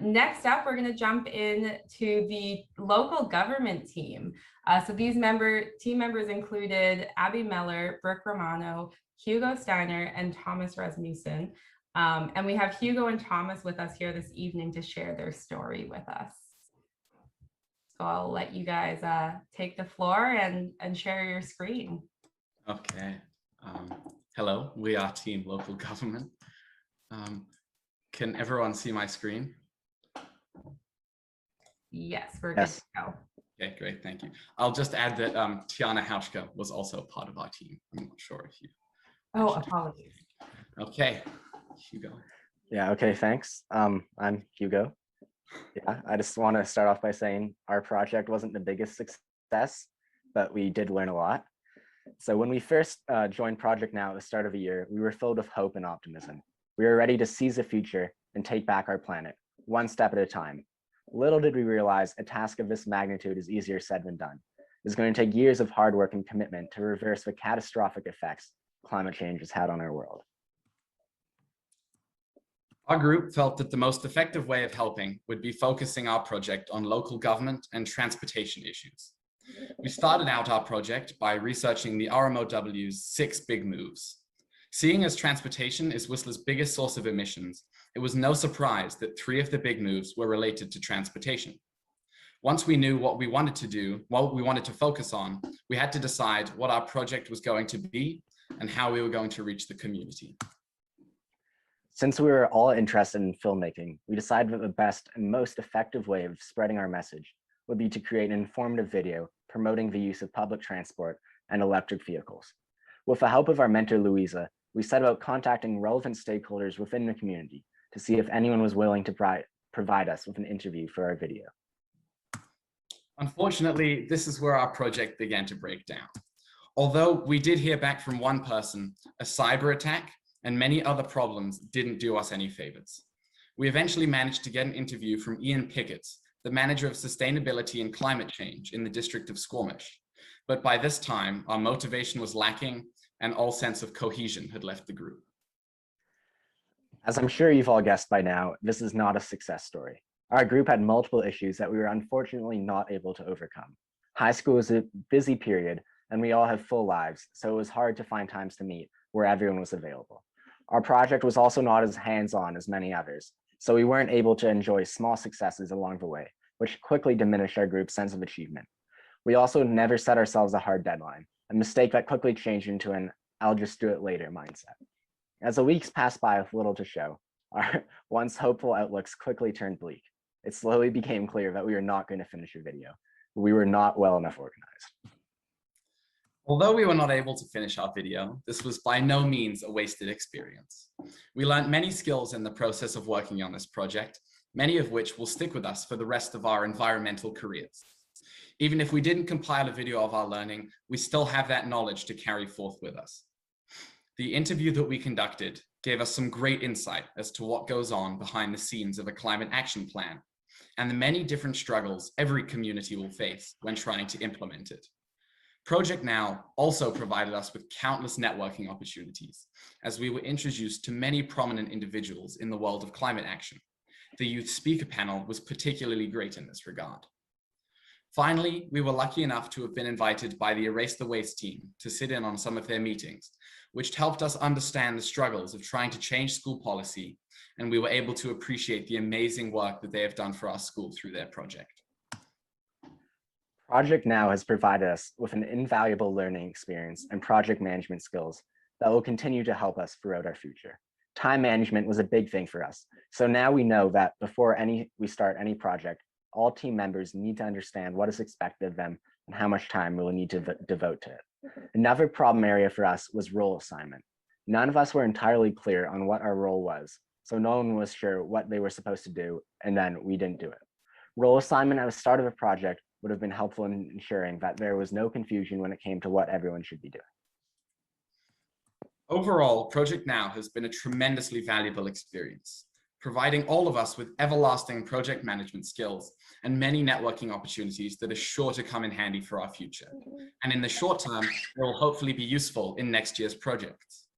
Next up, we're going to jump into the local government team. So these team members included Abby Meller, Brooke Romano, Hugo Steiner, and Thomas Rasmussen. And we have Hugo and Thomas with us here this evening to share their story with us. So I'll let you guys take the floor and share your screen. Okay. Hello, we are Team Local Government. Can everyone see my screen? Yes, we're good to go. Okay, great, thank you. I'll just add that Tiana Hauschka was also a part of our team. I'm not sure if you... Oh, apologies. Okay, Hugo. Yeah, okay, thanks. I'm Hugo. Yeah, I just want to start off by saying our project wasn't the biggest success, but we did learn a lot. So when we first joined ProjectNOW at the start of the year, we were filled with hope and optimism. We were ready to seize the future and take back our planet, one step at a time. Little did we realize a task of this magnitude is easier said than done. It's going to take years of hard work and commitment to reverse the catastrophic effects climate change has had on our world. Our group felt that the most effective way of helping would be focusing our project on local government and transportation issues. We started out our project by researching the RMOW's 6 big moves. Seeing as transportation is Whistler's biggest source of emissions, it was no surprise that 3 of the big moves were related to transportation. Once we knew what we wanted to do, what we wanted to focus on, we had to decide what our project was going to be and how we were going to reach the community. Since we were all interested in filmmaking, we decided that the best and most effective way of spreading our message would be to create an informative video promoting the use of public transport and electric vehicles. With the help of our mentor, Louisa, we set about contacting relevant stakeholders within the community to see if anyone was willing to provide us with an interview for our video. Unfortunately, this is where our project began to break down. Although we did hear back from one person, a cyber attack and many other problems didn't do us any favors. We eventually managed to get an interview from Ian Pickett, the manager of sustainability and climate change in the district of Squamish. But by this time, our motivation was lacking and all sense of cohesion had left the group. As I'm sure you've all guessed by now, this is not a success story. Our group had multiple issues that we were unfortunately not able to overcome. High school was a busy period and we all have full lives, so it was hard to find times to meet where everyone was available. Our project was also not as hands-on as many others, so we weren't able to enjoy small successes along the way, which quickly diminished our group's sense of achievement. We also never set ourselves a hard deadline, a mistake that quickly changed into an "I'll just do it later" mindset. As the weeks passed by with little to show, our once hopeful outlooks quickly turned bleak. It slowly became clear that we were not going to finish a video. We were not well enough organized. Although we were not able to finish our video, this was by no means a wasted experience. We learned many skills in the process of working on this project, many of which will stick with us for the rest of our environmental careers. Even if we didn't compile a video of our learning, we still have that knowledge to carry forth with us. The interview that we conducted gave us some great insight as to what goes on behind the scenes of a climate action plan and the many different struggles every community will face when trying to implement it. ProjectNOW also provided us with countless networking opportunities as we were introduced to many prominent individuals in the world of climate action. The youth speaker panel was particularly great in this regard. Finally, we were lucky enough to have been invited by the Erase the Waste team to sit in on some of their meetings, which helped us understand the struggles of trying to change school policy, and we were able to appreciate the amazing work that they have done for our school through their project. ProjectNOW has provided us with an invaluable learning experience and project management skills that will continue to help us throughout our future. Time management was a big thing for us, so now we know that before we start any project, all team members need to understand what is expected of them and how much time we'll need to devote to it. Another problem area for us was role assignment. None of us were entirely clear on what our role was, so no one was sure what they were supposed to do, and then we didn't do it. Role assignment at the start of a project would have been helpful in ensuring that there was no confusion when it came to what everyone should be doing. Overall, ProjectNOW has been a tremendously valuable experience, providing all of us with everlasting project management skills and many networking opportunities that are sure to come in handy for our future. And in the short term, they will hopefully be useful in next year's projects.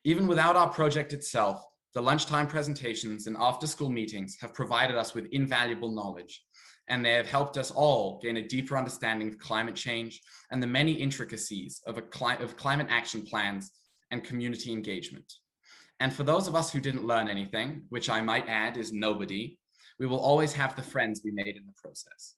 Even without our project itself, The lunchtime presentations and after-school meetings have provided us with invaluable knowledge, and they have helped us all gain a deeper understanding of climate change and the many intricacies of climate action plans and community engagement. And for those of us who didn't learn anything, which I might add is nobody, we will always have the friends we made in the process.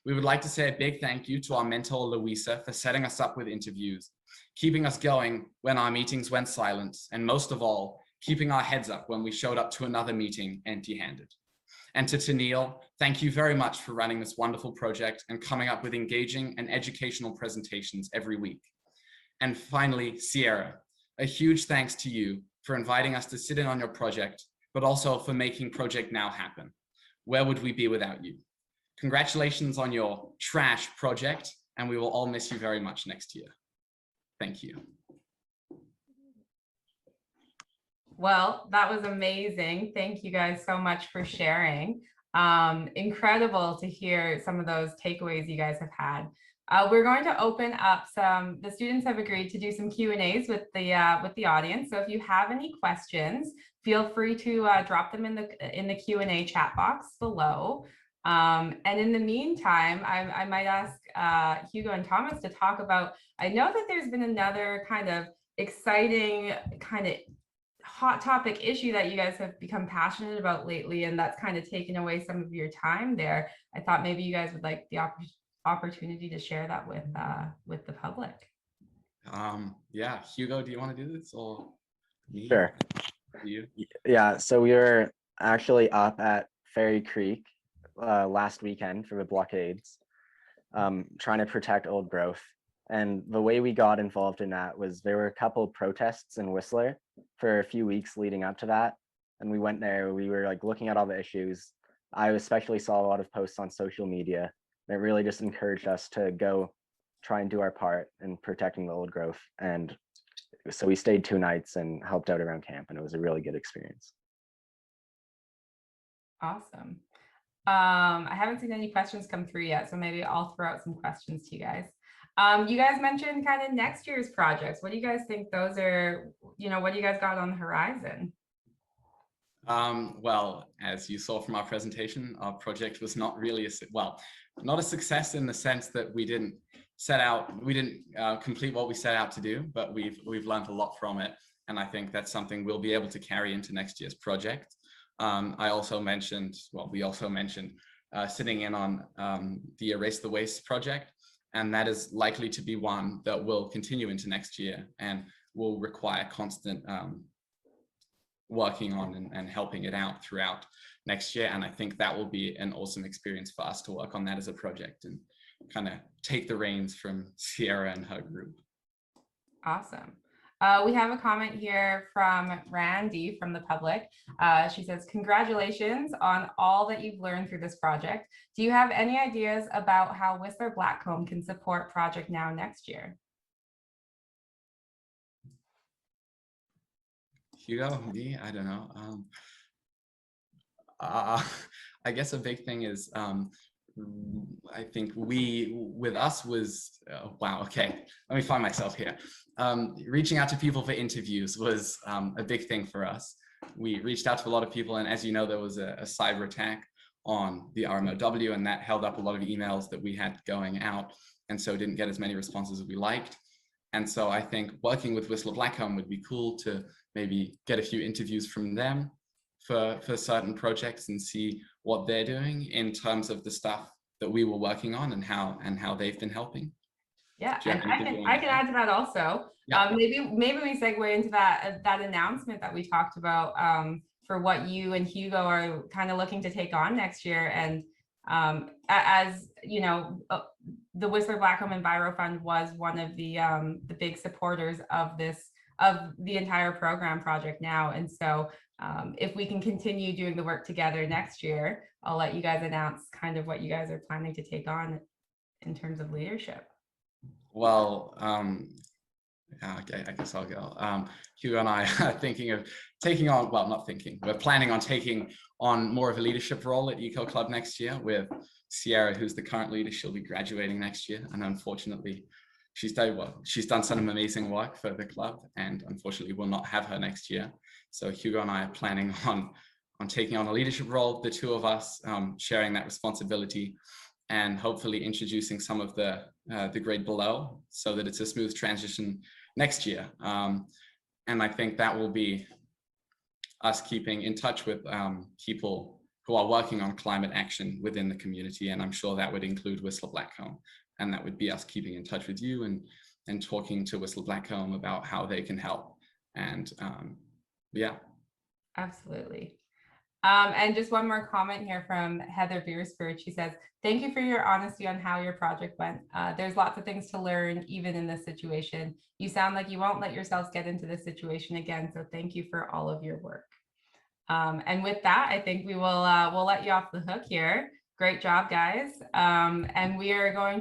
We would like to say a big thank you to our mentor, Louisa, for setting us up with interviews, keeping us going when our meetings went silent, and most of all, keeping our heads up when we showed up to another meeting empty-handed. And to Tennille, thank you very much for running this wonderful project and coming up with engaging and educational presentations every week. And finally, Sierra, a huge thanks to you for inviting us to sit in on your project, but also for making ProjectNOW happen. Where would we be without you? Congratulations on your trash project, and we will all miss you very much next year. Thank you. Well, that was amazing. Thank you guys so much for sharing. Incredible to hear some of those takeaways you guys have had. We're going to open up the students have agreed to do some Q&As with the audience. So if you have any questions, feel free to drop them in the Q&A chat box below. And in the meantime, I might ask Hugo and Thomas to talk about, I know that there's been another kind of exciting kind of hot topic issue that you guys have become passionate about lately, and that's kind of taken away some of your time there. I thought maybe you guys would like the opportunity to share that with the public. Yeah, Hugo, do you want to do this or me? Sure. You? Yeah, so we were actually up at Fairy Creek last weekend for the blockades, trying to protect old growth. And the way we got involved in that was there were a couple of protests in Whistler for a few weeks leading up to that. And we went there, we were like looking at all the issues. I especially saw a lot of posts on social media. And it really just encouraged us to go try and do our part in protecting the old growth. And so we stayed 2 nights and helped out around camp, and it was a really good experience. Awesome. I haven't seen any questions come through yet, so maybe I'll throw out some questions to you guys. You guys mentioned kind of next year's projects. What do you guys think those are, what do you guys got on the horizon? Well, as you saw from our presentation, our project was not really not a success in the sense that we didn't complete what we set out to do, but we've learned a lot from it. And I think that's something we'll be able to carry into next year's project. We also mentioned sitting in on the Erase the Waste project, and that is likely to be one that will continue into next year and will require constant working on and helping it out throughout next year. And I think that will be an awesome experience for us to work on that as a project and kind of take the reins from Sierra and her group. Awesome. We have a comment here from Randy from the public. She says, congratulations on all that you've learned through this project. Do you have any ideas about how Whistler Blackcomb can support ProjectNOW next year? Hugo, me, I don't know. I guess a big thing is, I think with us was, wow, okay, let me find myself here. Reaching out to people for interviews was a big thing for us. We reached out to a lot of people, and as you know, there was a cyber attack on the RMOW, and that held up a lot of emails that we had going out, and so didn't get as many responses as we liked. And so I think working with Whistler Blackcomb would be cool to maybe get a few interviews from them for certain projects and see what they're doing in terms of the stuff that we were working on and how they've been helping. Yeah, and I can add to that also. Yeah. Maybe we segue into that announcement that we talked about for what you and Hugo are kind of looking to take on next year. And as you know, the Whistler Blackcomb Enviro Fund was one of the big supporters of the entire program ProjectNOW. And so if we can continue doing the work together next year, I'll let you guys announce kind of what you guys are planning to take on in terms of leadership. Well, okay, I guess I'll go. Hugo and I are thinking of taking on, well, not thinking, we're planning on taking on more of a leadership role at Eco Club next year with Sierra, who's the current leader. She'll be graduating next year, and unfortunately she's done some amazing work for the club, and unfortunately will not have her next year. So Hugo and I are planning on taking on a leadership role, the two of us, sharing that responsibility, and hopefully introducing some of the grade below so that it's a smooth transition next year. And I think that will be us keeping in touch with people who are working on climate action within the community. And I'm sure that would include Whistler Blackcomb. And that would be us keeping in touch with you and talking to Whistler Blackcomb about how they can help. And yeah. Absolutely. And just one more comment here from Heather Beersford. She says, thank you for your honesty on how your project went. There's lots of things to learn, even in this situation. You sound like you won't let yourselves get into this situation again. So thank you for all of your work. And with that, I think we will we'll let you off the hook here. Great job, guys. And we are going to